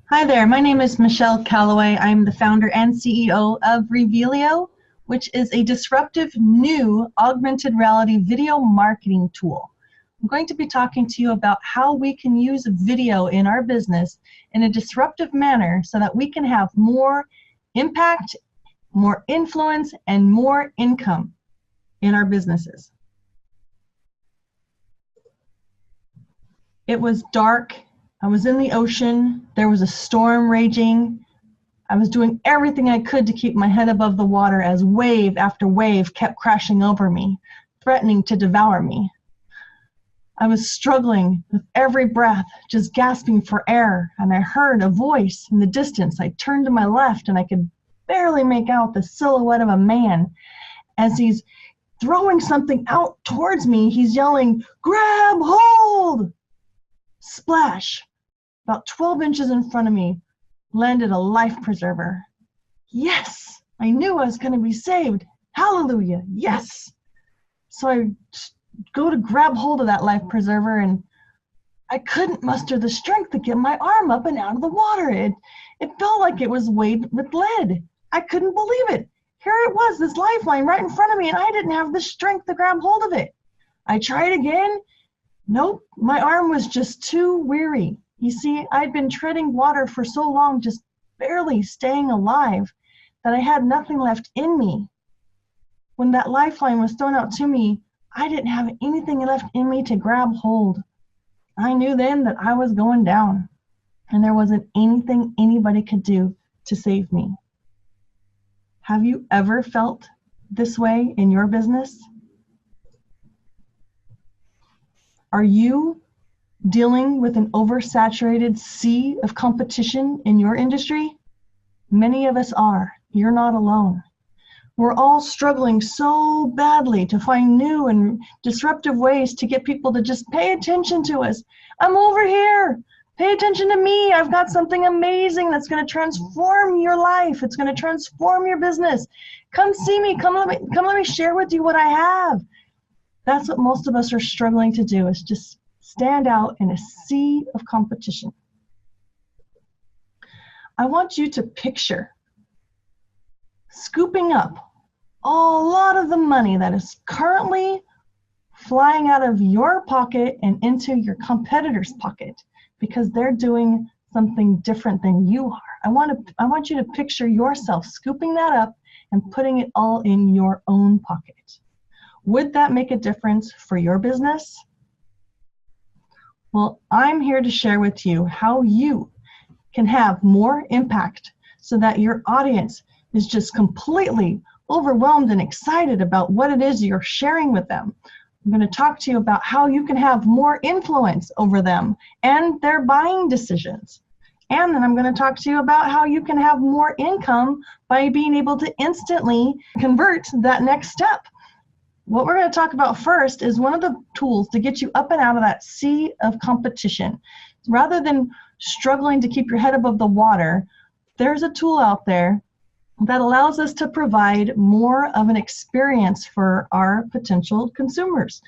Hi there, my name is Michelle Calloway. I'm the founder and CEO of Revealio, which is a disruptive new augmented reality video marketing tool. I'm going to be talking to you about how we can use video in our business in a disruptive manner so that we can have more impact, more influence, and more income in our businesses. It was dark. I was in the ocean. There was a storm raging. I was doing everything I could to keep my head above the water as wave after wave kept crashing over me, threatening to devour me. I was struggling with every breath, just gasping for air, and I heard a voice in the distance. I turned to my left, and I could barely make out the silhouette of a man. As he's throwing something out towards me, he's yelling, "Grab hold!" Splash! About 12 inches in front of me landed a life preserver. Yes! I knew I was going to be saved. Hallelujah! Yes! So I go to grab hold of that life preserver, and I couldn't muster the strength to get my arm up and out of the water. It felt like it was weighted with lead. I couldn't believe it. Here it was, this lifeline right in front of me, and I didn't have the strength to grab hold of it. I tried again. Nope, my arm was just too weary. You see, I'd been treading water for so long, just barely staying alive, that I had nothing left in me. When that lifeline was thrown out to me, I didn't have anything left in me to grab hold. I knew then that I was going down, and there wasn't anything anybody could do to save me. Have you ever felt this way in your business? Are you dealing with an oversaturated sea of competition in your industry? Many of us are. You're not alone. We're all struggling so badly to find new and disruptive ways to get people to just pay attention to us. I'm over here. Pay attention to me. I've got something amazing that's going to transform your life. It's going to transform your business. Come see me. Come let me share with you what I have. That's what most of us are struggling to do, is just stand out in a sea of competition. I want you to picture scooping up a lot of the money that is currently flying out of your pocket and into your competitor's pocket because they're doing something different than you are. I want you to picture yourself scooping that up and putting it all in your own pocket. Would that make a difference for your business? Well, I'm here to share with you how you can have more impact so that your audience is just completely overwhelmed and excited about what it is you're sharing with them. I'm going to talk to you about how you can have more influence over them and their buying decisions. And then I'm going to talk to you about how you can have more income by being able to instantly convert that next step. What we're going to talk about first is one of the tools to get you up and out of that sea of competition. Rather than struggling to keep your head above the water, there's a tool out there that allows us to provide more of an experience for our potential consumers.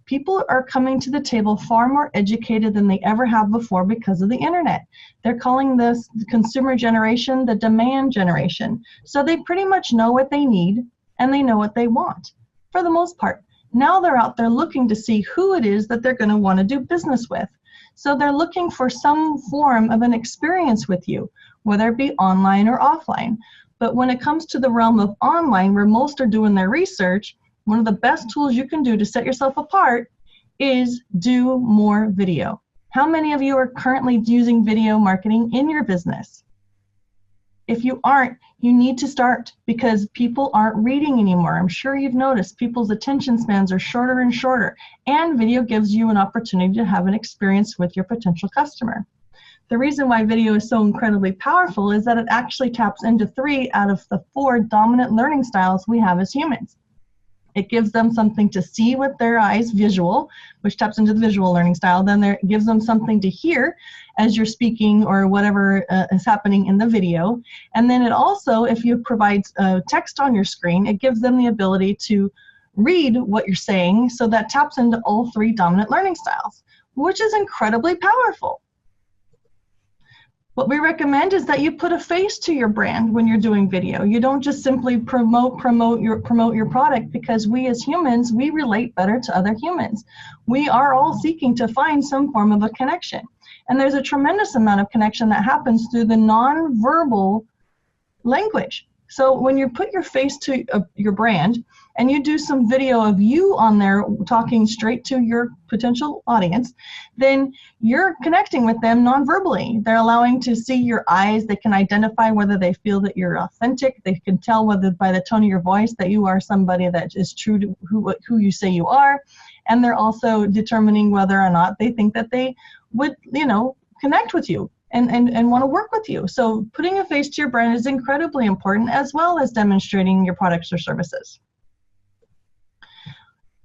People are coming to the table far more educated than they ever have before because of the internet. They're calling this the consumer generation the demand generation. So they pretty much know what they need and they know what they want. For the most part. Now they're out there looking to see who it is that they're going to want to do business with. So they're looking for some form of an experience with you, whether it be online or offline. But when it comes to the realm of online, where most are doing their research, one of the best tools you can do to set yourself apart is do more video. How many of you are currently using video marketing in your business? If you aren't, you need to start, because people aren't reading anymore. I'm sure you've noticed people's attention spans are shorter and shorter, and video gives you an opportunity to have an experience with your potential customer. The reason why video is so incredibly powerful is that it actually taps into 3 out of the 4 dominant learning styles we have as humans. It gives them something to see with their eyes, visual, which taps into the visual learning style. Then it gives them something to hear as you're speaking or whatever is happening in the video. And then it also, if you provide text on your screen, it gives them the ability to read what you're saying. So that taps into all 3 dominant learning styles, which is incredibly powerful. What we recommend is that you put a face to your brand when you're doing video. You don't just simply promote your product, because we as humans, we relate better to other humans. We are all seeking to find some form of a connection. And there's a tremendous amount of connection that happens through the nonverbal language. So when you put your face to your brand and you do some video of you on there talking straight to your potential audience, then you're connecting with them non-verbally. They're allowing to see your eyes. They can identify whether they feel that you're authentic. They can tell whether by the tone of your voice that you are somebody that is true to who you say you are. And they're also determining whether or not they think that they would, connect with you and want to work with you. So putting a face to your brand is incredibly important, as well as demonstrating your products or services.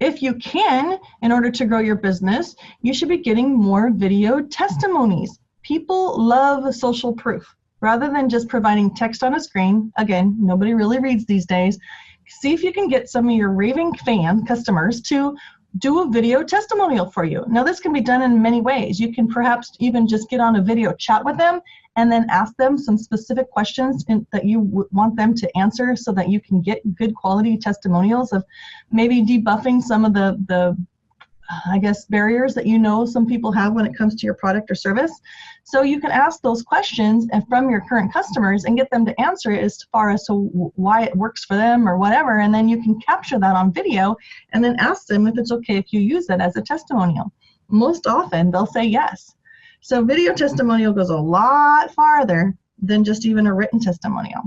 If you can, in order to grow your business, you should be getting more video testimonies. People love social proof. Rather than just providing text on a screen, again, nobody really reads these days, see if you can get some of your raving fan customers to do a video testimonial for you. Now, this can be done in many ways. You can perhaps even just get on a video chat with them and then ask them some specific questions that you want them to answer, so that you can get good quality testimonials of maybe debuffing some of the barriers that some people have when it comes to your product or service. So you can ask those questions from your current customers and get them to answer it as far as to why it works for them or whatever, and then you can capture that on video and then ask them if it's okay if you use it as a testimonial. Most often they'll say yes. So video testimonial goes a lot farther than just even a written testimonial.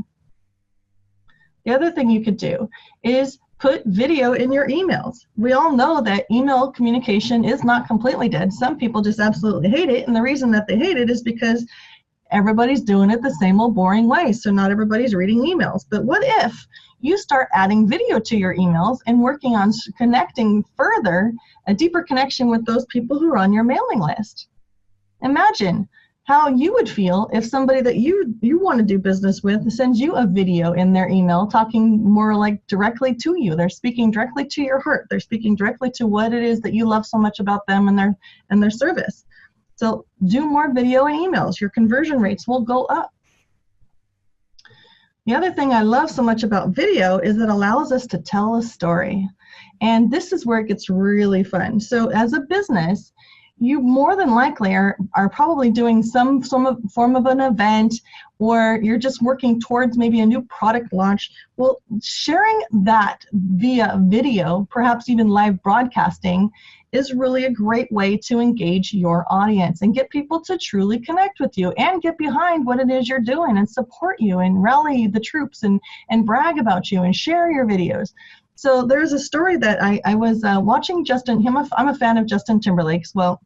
The other thing you could do is put video in your emails. We all know that email communication is not completely dead. Some people just absolutely hate it, and the reason that they hate it is because everybody's doing it the same old boring way, so not everybody's reading emails. But what if you start adding video to your emails and working on connecting further, a deeper connection with those people who are on your mailing list? Imagine how you would feel if somebody that you want to do business with sends you a video in their email talking more like directly to you. They're speaking directly to your heart. They're speaking directly to what it is that you love so much about them and their service. So do more video and emails. Your conversion rates will go up. The other thing I love so much about video is it allows us to tell a story. And this is where it gets really fun. So as a business, you more than likely are probably doing some form of an event, or you're just working towards maybe a new product launch. Well, sharing that via video, perhaps even live broadcasting, is really a great way to engage your audience and get people to truly connect with you and get behind what it is you're doing and support you and rally the troops and brag about you and share your videos. So there's a story that I was watching Justin. I'm a fan of Justin Timberlake's. Well,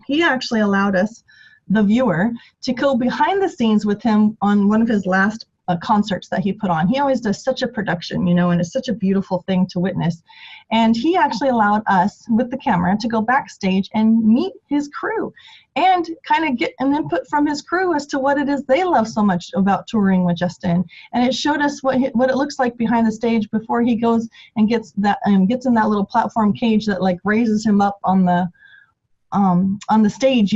he actually allowed us, the viewer, to go behind the scenes with him on one of his last concerts that he put on. He always does such a production, and it's such a beautiful thing to witness. And he actually allowed us, with the camera, to go backstage and meet his crew and kind of get an input from his crew as to what it is they love so much about touring with Justin. And it showed us what it looks like behind the stage before he goes and gets in that little platform cage that like raises him up on the stage,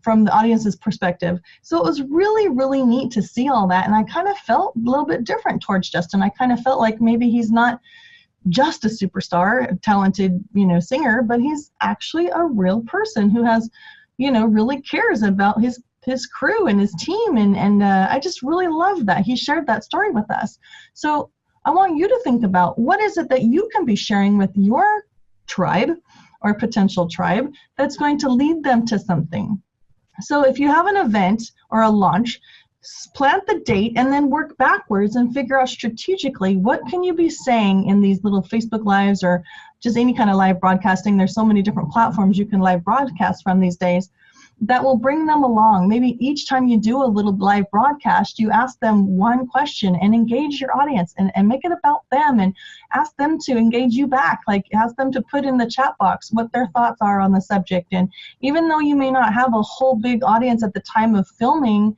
from the audience's perspective. So it was really, really neat to see all that. And I kind of felt a little bit different towards Justin. I kind of felt like maybe he's not just a superstar, a talented, singer, but he's actually a real person who has, really cares about his crew and his team. And I just really loved that. He shared that story with us. So I want you to think about, what is it that you can be sharing with your tribe or potential tribe that's going to lead them to something. So if you have an event or a launch, plant the date and then work backwards and figure out strategically what can you be saying in these little Facebook Lives or just any kind of live broadcasting. There's so many different platforms you can live broadcast from these days that will bring them along. Maybe each time you do a little live broadcast, you ask them one question and engage your audience and make it about them and ask them to engage you back. Like, ask them to put in the chat box what their thoughts are on the subject. And even though you may not have a whole big audience at the time of filming,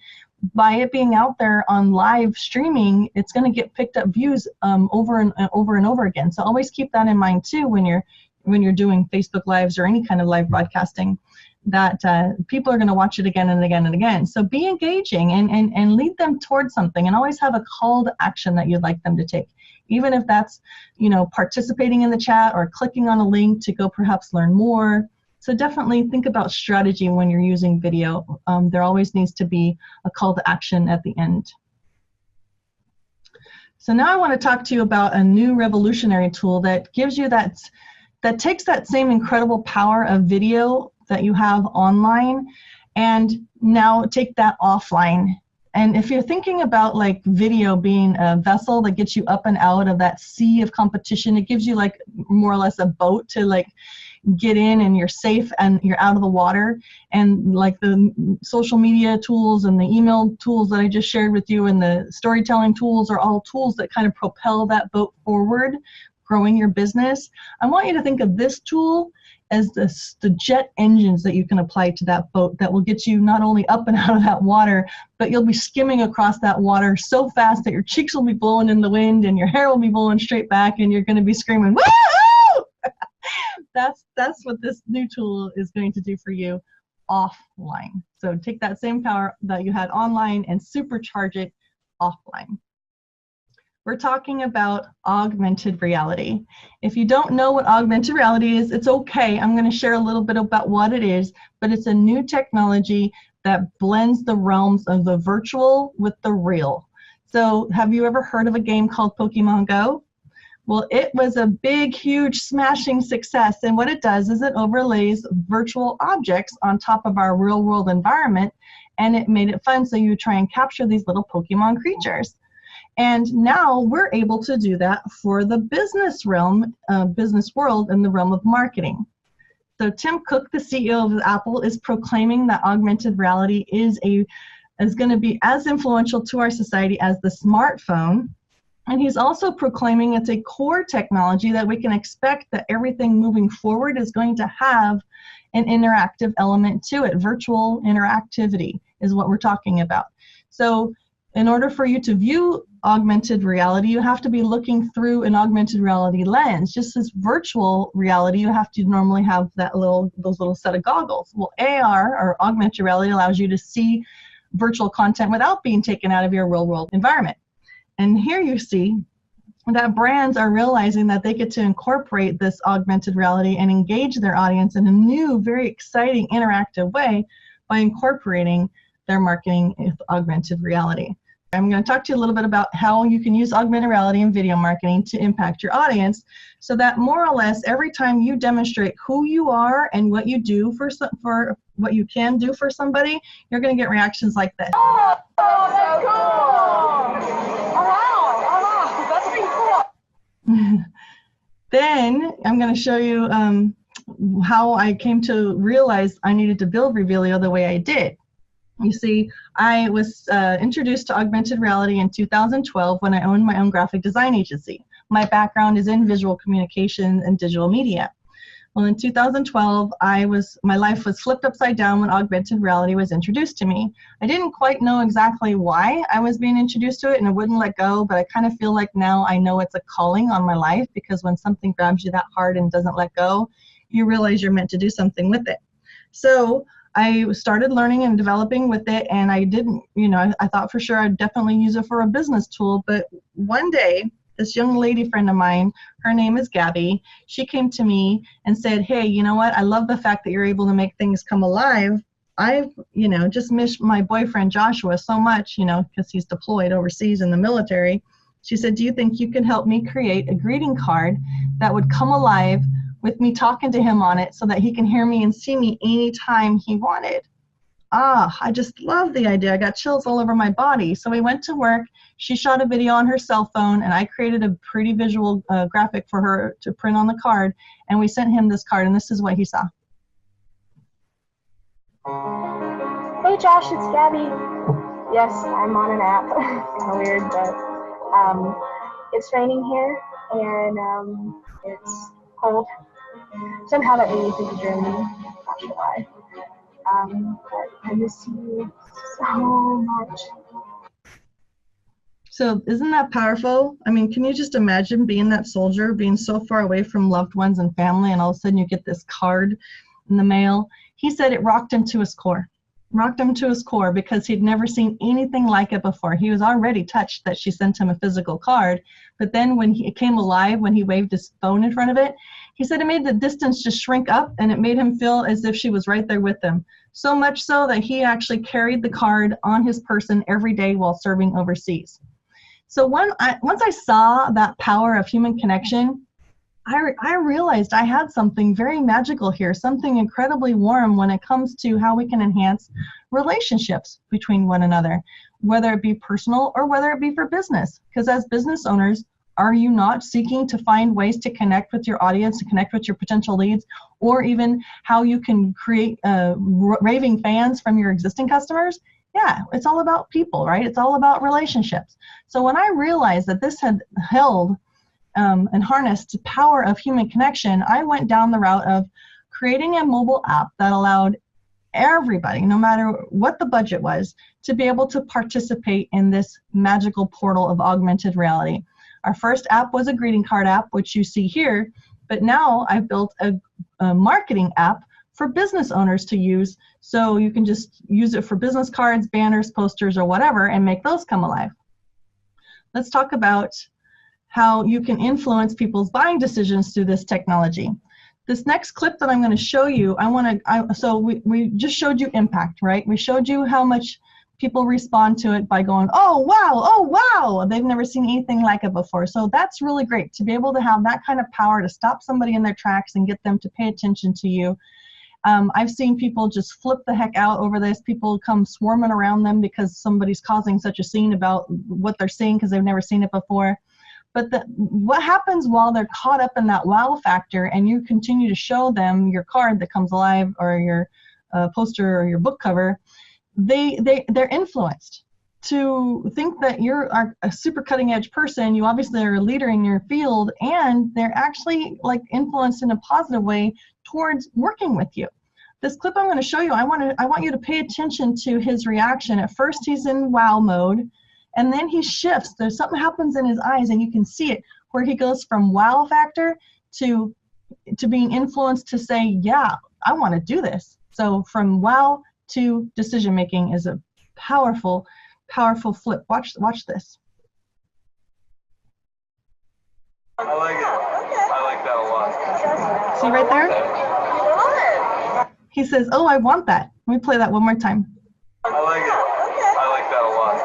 by it being out there on live streaming, it's going to get picked up views over and over again. So always keep that in mind too when you're doing Facebook Lives or any kind of live broadcasting. that people are going to watch it again and again and again. So be engaging and lead them towards something, and always have a call to action that you'd like them to take. Even if that's, participating in the chat or clicking on a link to go perhaps learn more. So definitely think about strategy when you're using video. There always needs to be a call to action at the end. So now I want to talk to you about a new revolutionary tool that gives you that takes that same incredible power of video that you have online and now take that offline. And if you're thinking about like video being a vessel that gets you up and out of that sea of competition, it gives you like more or less a boat to like get in, and you're safe and you're out of the water. And like the social media tools and the email tools that I just shared with you and the storytelling tools are all tools that kind of propel that boat forward, growing your business. I want you to think of this tool as the jet engines that you can apply to that boat that will get you not only up and out of that water, but you'll be skimming across that water so fast that your cheeks will be blowing in the wind and your hair will be blowing straight back and you're going to be screaming, woo! That's what this new tool is going to do for you offline. So take that same power that you had online and supercharge it offline. We're talking about augmented reality. If you don't know what augmented reality is, it's okay. I'm going to share a little bit about what it is, but it's a new technology that blends the realms of the virtual with the real. So have you ever heard of a game called Pokemon Go? Well, it was a big, huge, smashing success, and what it does is it overlays virtual objects on top of our real-world environment, and it made it fun, so you try and capture these little Pokemon creatures. And now we're able to do that for the business realm, business world, in the realm of marketing. So Tim Cook, the CEO of Apple, is proclaiming that augmented reality is going to be as influential to our society as the smartphone. And he's also proclaiming it's a core technology that we can expect that everything moving forward is going to have an interactive element to it. Virtual interactivity is what we're talking about. So in order for you to view augmented reality, you have to be looking through an augmented reality lens. Just as virtual reality, you have to normally have those little set of goggles. Well, AR, or augmented reality, allows you to see virtual content without being taken out of your real-world environment. And here you see that brands are realizing that they get to incorporate this augmented reality and engage their audience in a new, very exciting, interactive way by incorporating their marketing with augmented reality. I'm going to talk to you a little bit about how you can use augmented reality in video marketing to impact your audience, so that more or less every time you demonstrate who you are and what you do for what you can do for somebody, you're going to get reactions like this. Oh, that's cool! Oh, wow, that's pretty cool. Then I'm going to show you how I came to realize I needed to build Revealio the way I did. You see, I was introduced to augmented reality in 2012 when I owned my own graphic design agency. My background is in visual communication and digital media. Well, in 2012, my life was flipped upside down when augmented reality was introduced to me. I didn't quite know exactly why I was being introduced to it, and I wouldn't let go, but I kind of feel like now I know it's a calling on my life, because when something grabs you that hard and doesn't let go, you realize you're meant to do something with it. So I started learning and developing with it, and I didn't, I thought for sure I'd definitely use it for a business tool. But one day, this young lady friend of mine, her name is Gabby, she came to me and said, hey, you know what? I love the fact that you're able to make things come alive. I've, just missed my boyfriend Joshua so much, because he's deployed overseas in the military. She said, do you think you can help me create a greeting card that would come alive with me talking to him on it so that he can hear me and see me anytime he wanted? I just love the idea. I got chills all over my body. So we went to work. She shot a video on her cell phone, and I created a pretty visual graphic for her to print on the card, and we sent him this card, and this is what he saw. Hey Josh, it's Gabby. Yes, I'm on an app. Kind of weird, but it's raining here, and it's cold. Somehow that made me think of Germany. Not sure why. But I miss you so much. So isn't that powerful? I mean, can you just imagine being that soldier, being so far away from loved ones and family, and all of a sudden you get this card in the mail, He said it rocked him to his core. Rocked him to his core because he'd never seen anything like it before. He was already touched that she sent him a physical card, but then when it came alive, when he waved his phone in front of it, he said it made the distance just shrink up, and it made him feel as if she was right there with him. So much so that he actually carried the card on his person every day while serving overseas. So once I saw that power of human connection, I realized I had something very magical here, something incredibly warm when it comes to how we can enhance relationships between one another, whether it be personal or whether it be for business. Because as business owners, are you not seeking to find ways to connect with your audience, to connect with your potential leads, or even how you can create raving fans from your existing customers? Yeah, it's all about people, right? It's all about relationships. So when I realized that this had held and harnessed the power of human connection, I went down the route of creating a mobile app that allowed everybody, no matter what the budget was, to be able to participate in this magical portal of augmented reality. Our first app was a greeting card app, which you see here, but now I've built a marketing app for business owners to use, so you can just use it for business cards, banners, posters, or whatever, and make those come alive. Let's talk about how you can influence people's buying decisions through this technology. This next clip that I'm going to show you, so we just showed you impact, right? We showed you how much people respond to it by going, oh wow, they've never seen anything like it before. So that's really great to be able to have that kind of power to stop somebody in their tracks and get them to pay attention to you. I've seen people just flip the heck out over this. People come swarming around them because somebody's causing such a scene about what they're seeing because they've never seen it before. But what happens while they're caught up in that wow factor and you continue to show them your card that comes alive or your poster or your book cover, they're influenced to think that you're a super cutting edge person. You obviously are a leader in your field, and they're actually like influenced in a positive way towards working with you. This clip I'm going to show you, I want you to pay attention to his reaction. At first he's in wow mode, and then he shifts. There's something happens in his eyes, and you can see it, where he goes from wow factor to being influenced to say, yeah, I want to do this. So from wow to decision making is a powerful, powerful flip. Watch this. I like it. I like that a lot. See right there? He says, oh, I want that. Let me play that one more time. I like it. I like that a lot.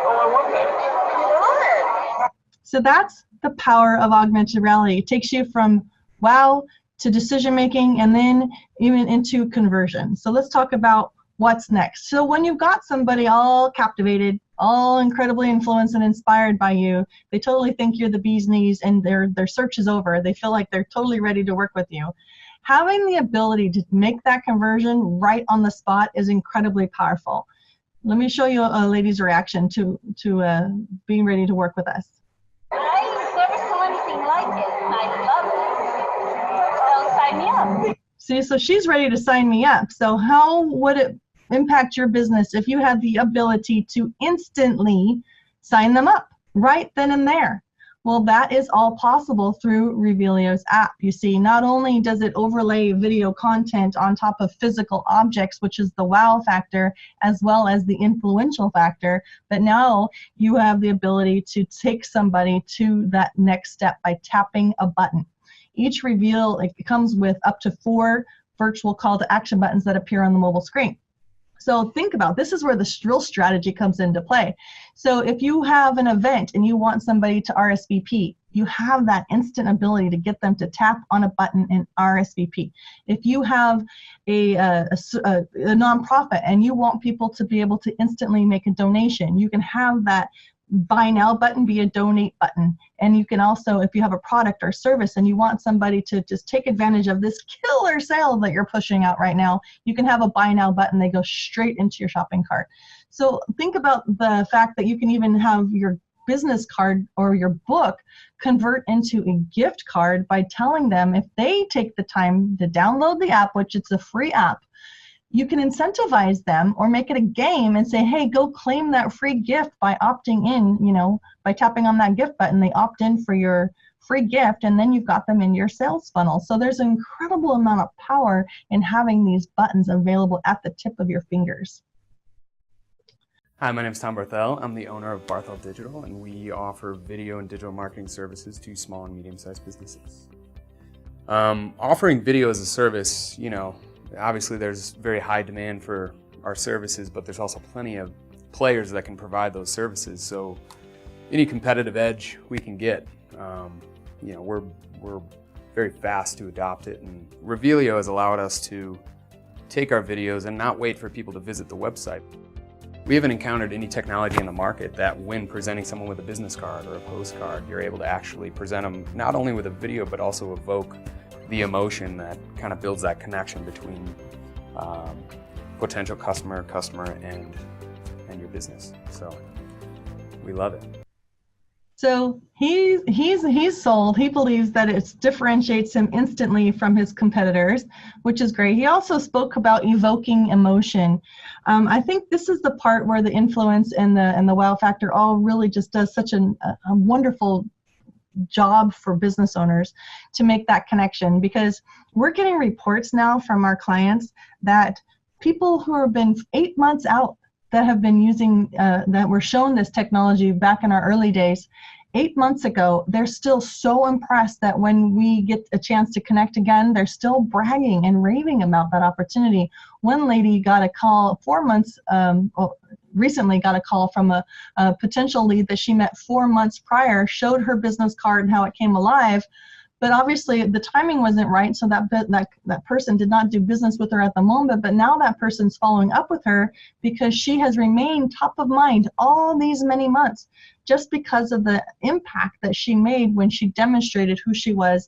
Oh, I want that. So that's the power of augmented reality. It takes you from wow to decision making and then even into conversion. So let's talk about what's next. So when you've got somebody all captivated, all incredibly influenced and inspired by you, they totally think you're the bee's knees and their search is over. They feel like they're totally ready to work with you. Having the ability to make that conversion right on the spot is incredibly powerful. Let me show you a lady's reaction to being ready to work with us. I never saw anything like it. I love it. So sign me up. See, so she's ready to sign me up. So how would it impact your business if you had the ability to instantly sign them up right then and there? Well, that is all possible through Revealio's app. You see, not only does it overlay video content on top of physical objects, which is the wow factor, as well as the influential factor, but now you have the ability to take somebody to that next step by tapping a button. Each reveal, it comes with up to 4 virtual call to action buttons that appear on the mobile screen. So think about, this is where the real strategy comes into play. So if you have an event and you want somebody to RSVP, you have that instant ability to get them to tap on a button and RSVP. If you have a nonprofit and you want people to be able to instantly make a donation, you can have that buy now button be a donate button. And you can also, if you have a product or service and you want somebody to just take advantage of this killer sale that you're pushing out right now, you can have a buy now button. They go straight into your shopping cart. So think about the fact that you can even have your business card or your book convert into a gift card by telling them if they take the time to download the app, which it's a free app, you can incentivize them or make it a game and say, hey, go claim that free gift by opting in, by tapping on that gift button. They opt in for your free gift, and then you've got them in your sales funnel. So there's an incredible amount of power in having these buttons available at the tip of your fingers. Hi, my name is Tom Barthel. I'm the owner of Barthel Digital, and we offer video and digital marketing services to small and medium-sized businesses. Offering video as a service, you know, obviously there's very high demand for our services, but there's also plenty of players that can provide those services. So any competitive edge we can get, you know, we're very fast to adopt it. And Revealio has allowed us to take our videos and not wait for people to visit the website. We haven't encountered any technology in the market that when presenting someone with a business card or a postcard, you're able to actually present them not only with a video, but also evoke the emotion that kind of builds that connection between potential customer, and your business. So we love it. So he's sold. He believes that it differentiates him instantly from his competitors, which is great. He also spoke about evoking emotion. I think this is the part where the influence and the wow factor all really just does such a wonderful job for business owners to make that connection, because we're getting reports now from our clients that people who have been 8 months out that have been using, that were shown this technology back in our early days, 8 months ago, they're still so impressed that when we get a chance to connect again, they're still bragging and raving about that opportunity. One lady got a call 4 months, recently got a call from a potential lead that she met 4 months prior, showed her business card and how it came alive. But obviously the timing wasn't right, so that person did not do business with her at the moment, but now that person's following up with her because she has remained top of mind all these many months just because of the impact that she made when she demonstrated who she was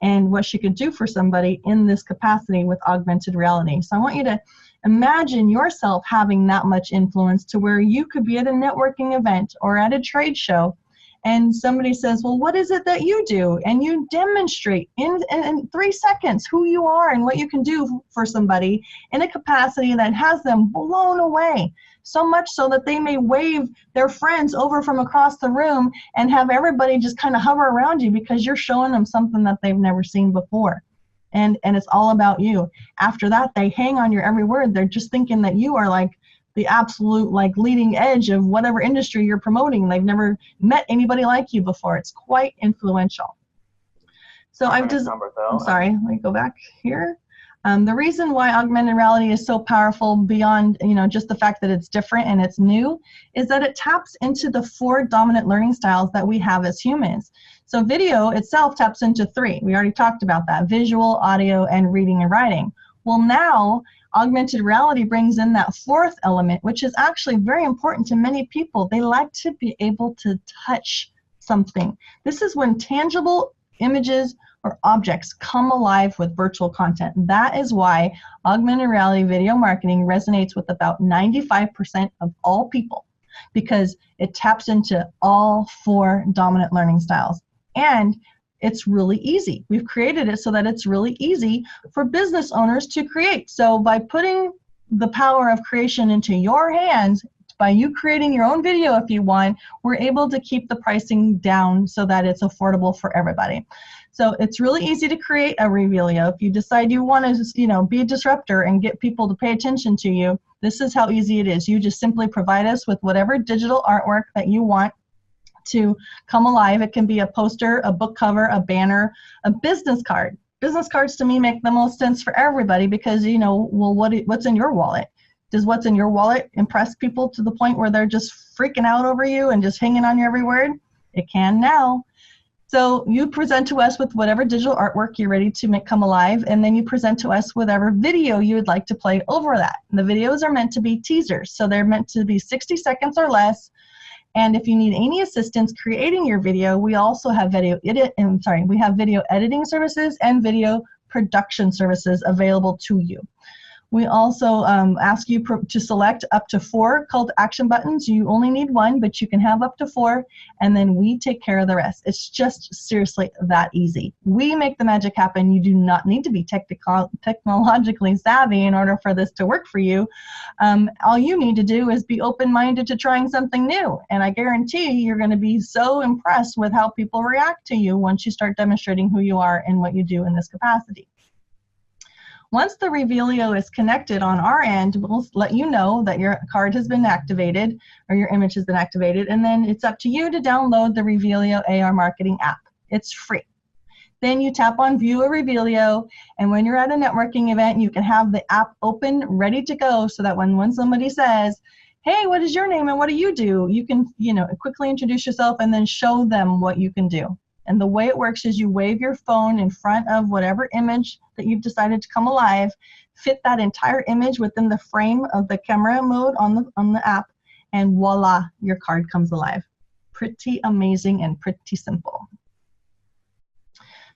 and what she could do for somebody in this capacity with augmented reality. So I want you to imagine yourself having that much influence to where you could be at a networking event or at a trade show, and somebody says, well, what is it that you do? And you demonstrate in 3 seconds who you are and what you can do for somebody in a capacity that has them blown away. So much so that they may wave their friends over from across the room and have everybody just kind of hover around you because you're showing them something that they've never seen before. And it's all about you. After that, they hang on your every word. They're just thinking that you are like the absolute leading edge of whatever industry you're promoting. They've never met anybody like you before. It's quite influential. So I'm sorry, let me go back here. The reason why augmented reality is so powerful beyond just the fact that it's different and it's new is that it taps into the 4 dominant learning styles that we have as humans. So video itself taps into 3. We already talked about that: visual, audio, and reading and writing. Well, now augmented reality brings in that 4th element, which is actually very important to many people. They like to be able to touch something. This is when tangible images or objects come alive with virtual content. That is why augmented reality video marketing resonates with about 95% of all people, because it taps into all 4 dominant learning styles. And it's really easy. We've created it so that it's really easy for business owners to create. So by putting the power of creation into your hands, by you creating your own video if you want, we're able to keep the pricing down so that it's affordable for everybody. So it's really easy to create a Revealio. If you decide you want to be a disruptor and get people to pay attention to you, this is how easy it is. You just simply provide us with whatever digital artwork that you want to come alive. It can be a poster, a book cover, a banner, a business card. Business cards to me make the most sense for everybody because, well, what's in your wallet? Does what's in your wallet impress people to the point where they're just freaking out over you and just hanging on your every word? It can now. So you present to us with whatever digital artwork you're ready to make come alive, and then you present to us whatever video you would like to play over that. And the videos are meant to be teasers, so they're meant to be 60 seconds or less. And if you need any assistance creating your video, we also have video editing services and video production services available to you. We also ask you to select up to 4 call to action buttons. You only need 1, but you can have up to 4, and then we take care of the rest. It's just seriously that easy. We make the magic happen. You do not need to be technologically savvy in order for this to work for you. All you need to do is be open-minded to trying something new, and I guarantee you're going to be so impressed with how people react to you once you start demonstrating who you are and what you do in this capacity. Once the Revealio is connected on our end, we'll let you know that your card has been activated or your image has been activated, and then it's up to you to download the Revealio AR Marketing app. It's free. Then you tap on View a Revealio, and when you're at a networking event, you can have the app open, ready to go, so that when somebody says, hey, what is your name and what do? You can, quickly introduce yourself and then show them what you can do. And the way it works is you wave your phone in front of whatever image that you've decided to come alive, fit that entire image within the frame of the camera mode on the app, and voila, your card comes alive. Pretty amazing and pretty simple.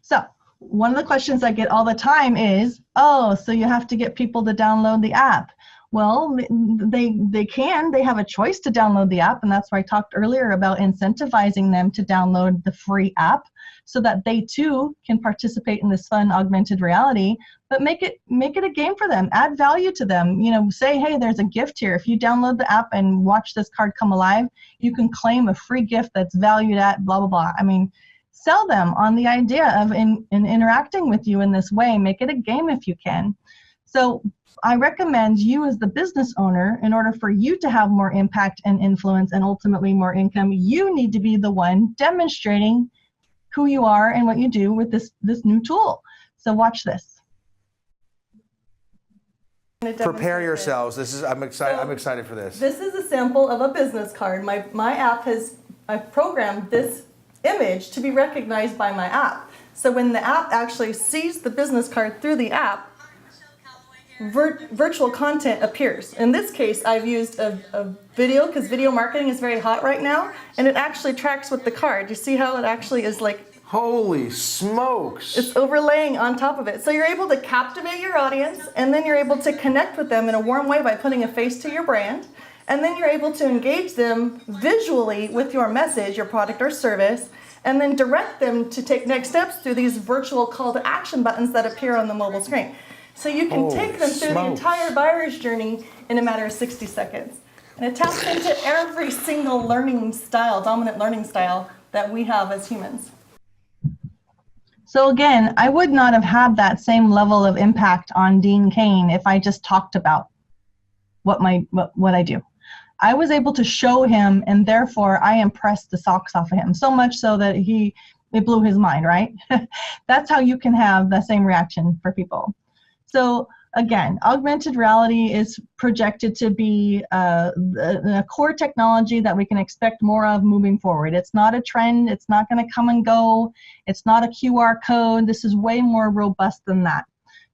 So one of the questions I get all the time is, oh, so you have to get people to download the app. Well, they have a choice to download the app, and that's why I talked earlier about incentivizing them to download the free app so that they too can participate in this fun augmented reality, but make it a game for them, add value to them. Say, hey, there's a gift here. If you download the app and watch this card come alive, you can claim a free gift that's valued at blah, blah, blah. I mean, sell them on the idea of interacting with you in this way. Make it a game if you can. So I recommend you as the business owner, in order for you to have more impact and influence and ultimately more income, you need to be the one demonstrating who you are and what you do with this new tool. So watch this. Prepare yourselves. I'm excited for this. This is a sample of a business card. My app I've programmed this image to be recognized by my app. So when the app actually sees the business card through the app, virtual content appears. In this case, I've used a video, because video marketing is very hot right now, and it actually tracks with the card. You see how it actually is like... Holy smokes! It's overlaying on top of it. So you're able to captivate your audience, and then you're able to connect with them in a warm way by putting a face to your brand, and then you're able to engage them visually with your message, your product or service, and then direct them to take next steps through these virtual call to action buttons that appear on the mobile screen. So you can take them through the entire buyer's journey in a matter of 60 seconds. And it taps into every single dominant learning style that we have as humans. So again, I would not have had that same level of impact on Dean Cain if I just talked about what I do. I was able to show him, and therefore I impressed the socks off of him, so much so that it blew his mind, right? That's how you can have the same reaction for people. So again, augmented reality is projected to be a core technology that we can expect more of moving forward. It's not a trend. It's not going to come and go. It's not a QR code. This is way more robust than that.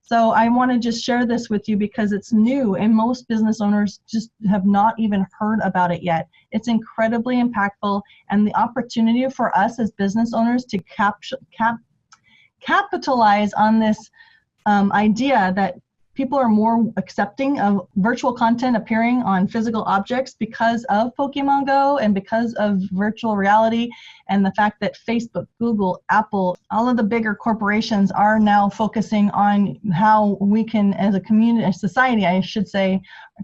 So I want to just share this with you because it's new, and most business owners just have not even heard about it yet. It's incredibly impactful, and the opportunity for us as business owners to capitalize on this idea that people are more accepting of virtual content appearing on physical objects because of Pokemon Go and because of virtual reality, and the fact that Facebook, Google, Apple, all of the bigger corporations are now focusing on how we can, as a community, a society, I should say,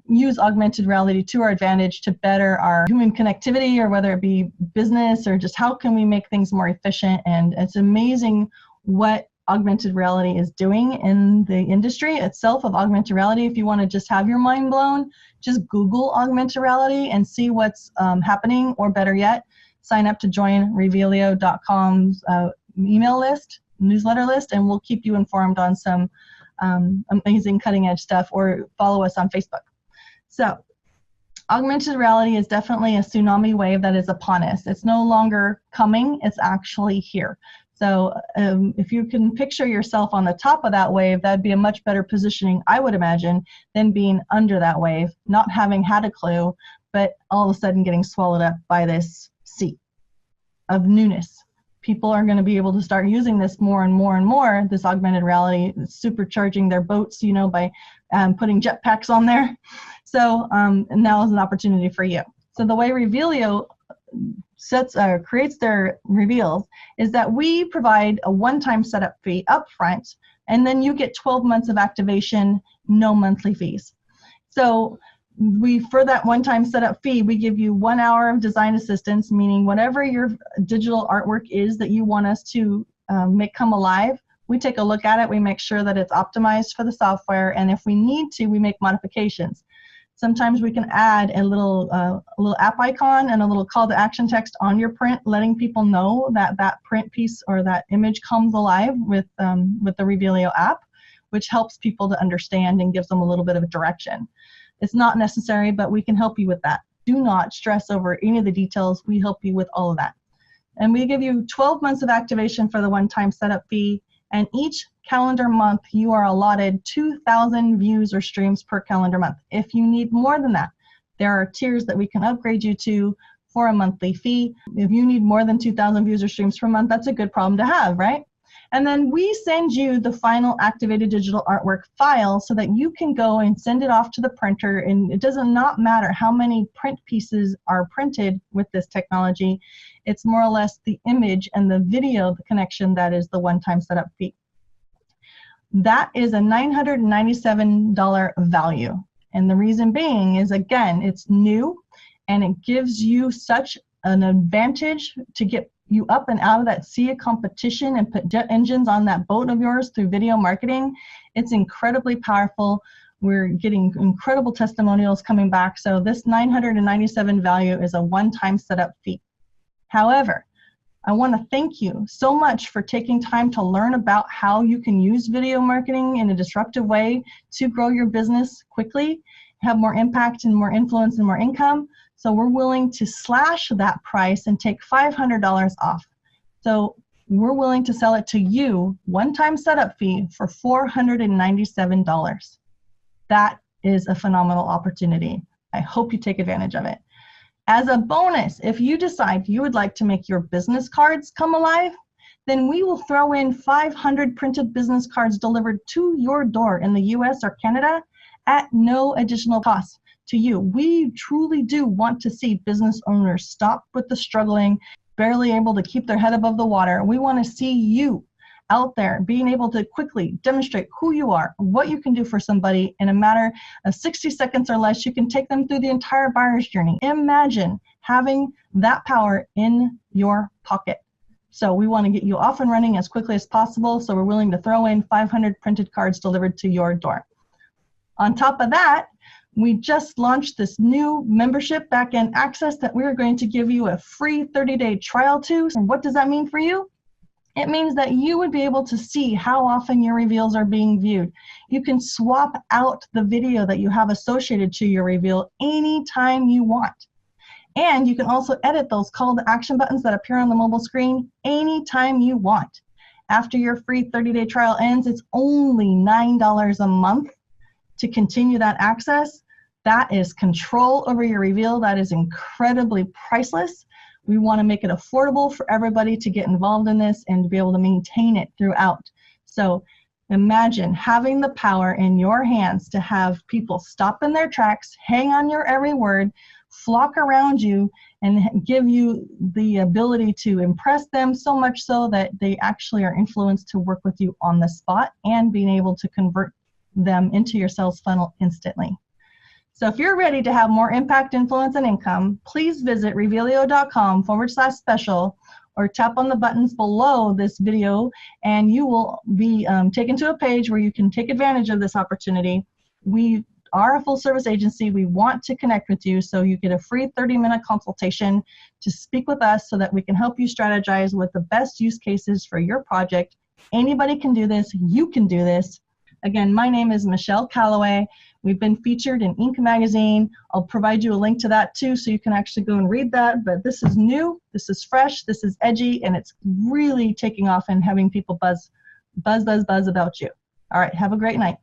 use augmented reality to our advantage to better our human connectivity, or whether it be business, or just how can we make things more efficient. And it's amazing what augmented reality is doing in the industry itself of augmented reality. If you want to just have your mind blown, just Google augmented reality and see what's happening, or better yet, sign up to join Revealio.com's email list, newsletter list, and we'll keep you informed on some amazing cutting edge stuff, or follow us on Facebook. So augmented reality is definitely a tsunami wave that is upon us. It's no longer coming, it's actually here. So if you can picture yourself on the top of that wave, that'd be a much better positioning, I would imagine, than being under that wave, not having had a clue, but all of a sudden getting swallowed up by this sea of newness. people are going to be able to start using this more and more and more, this augmented reality, supercharging their boats, you know, by putting jetpacks on there. So and now is an opportunity for you. So the way Revealio creates their reveals is that we provide a one-time setup fee up front, and then you get 12 months of activation, no monthly fees. So for that one-time setup fee, we give you 1 hour of design assistance, meaning whatever your digital artwork is that you want us to make come alive, we take a look at it, we make sure that it's optimized for the software, and if we need to, we make modifications. Sometimes we can add a little app icon and a little call to action text on your print, letting people know that that print piece or that image comes alive with the Revealio app, which helps people to understand and gives them a little bit of a direction. It's not necessary, but we can help you with that. Do not stress over any of the details. We help you with all of that. And we give you 12 months of activation for the one-time setup fee, and each calendar month you are allotted 2,000 views or streams per calendar month. If you need more than that, there are tiers that we can upgrade you to for a monthly fee. If you need more than 2,000 views or streams per month, that's a good problem to have, right? And then we send you the final activated digital artwork file so that you can go and send it off to the printer, and it does not matter how many print pieces are printed with this technology. It's more or less the image and the video, the connection, that is the one-time setup fee. That is a $997 value. And the reason being is, again, it's new and it gives you such an advantage to get you up and out of that sea of competition and put jet engines on that boat of yours through video marketing. It's incredibly powerful. We're getting incredible testimonials coming back. So this $997 value is a one-time setup fee. However, I want to thank you so much for taking time to learn about how you can use video marketing in a disruptive way to grow your business quickly, have more impact and more influence and more income. So we're willing to slash that price and take $500 off. So we're willing to sell it to you, one-time setup fee, for $497. That is a phenomenal opportunity. I hope you take advantage of it. As a bonus, if you decide you would like to make your business cards come alive, then we will throw in 500 printed business cards delivered to your door in the US or Canada at no additional cost to you. We truly do want to see business owners stop with the struggling, barely able to keep their head above the water. We want to see you out there being able to quickly demonstrate who you are, what you can do for somebody in a matter of 60 seconds or less. You can take them through the entire buyer's journey. Imagine having that power in your pocket. So we want to get you off and running as quickly as possible. So we're willing to throw in 500 printed cards delivered to your door. On top of that, we just launched this new membership, Backend Access, that we're going to give you a free 30-day trial to. And what does that mean for you? It means that you would be able to see how often your reveals are being viewed. You can swap out the video that you have associated to your reveal anytime you want. And you can also edit those call to action buttons that appear on the mobile screen anytime you want. After your free 30-day trial ends, it's only $9 a month to continue that access. That is control over your reveal. That is incredibly priceless. We want to make it affordable for everybody to get involved in this and to be able to maintain it throughout. So imagine having the power in your hands to have people stop in their tracks, hang on your every word, flock around you, and give you the ability to impress them so much so that they actually are influenced to work with you on the spot and being able to convert them into your sales funnel instantly. So if you're ready to have more impact, influence, and income, please visit revealio.com/special or tap on the buttons below this video and you will be taken to a page where you can take advantage of this opportunity. We are a full service agency. We want to connect with you, so you get a free 30-minute consultation to speak with us so that we can help you strategize with the best use cases for your project. Anybody can do this. You can do this. Again, my name is Michelle Calloway. We've been featured in Inc. magazine. I'll provide you a link to that too, so you can actually go and read that. But this is new, this is fresh, this is edgy, and it's really taking off and having people buzz about you. All right, have a great night.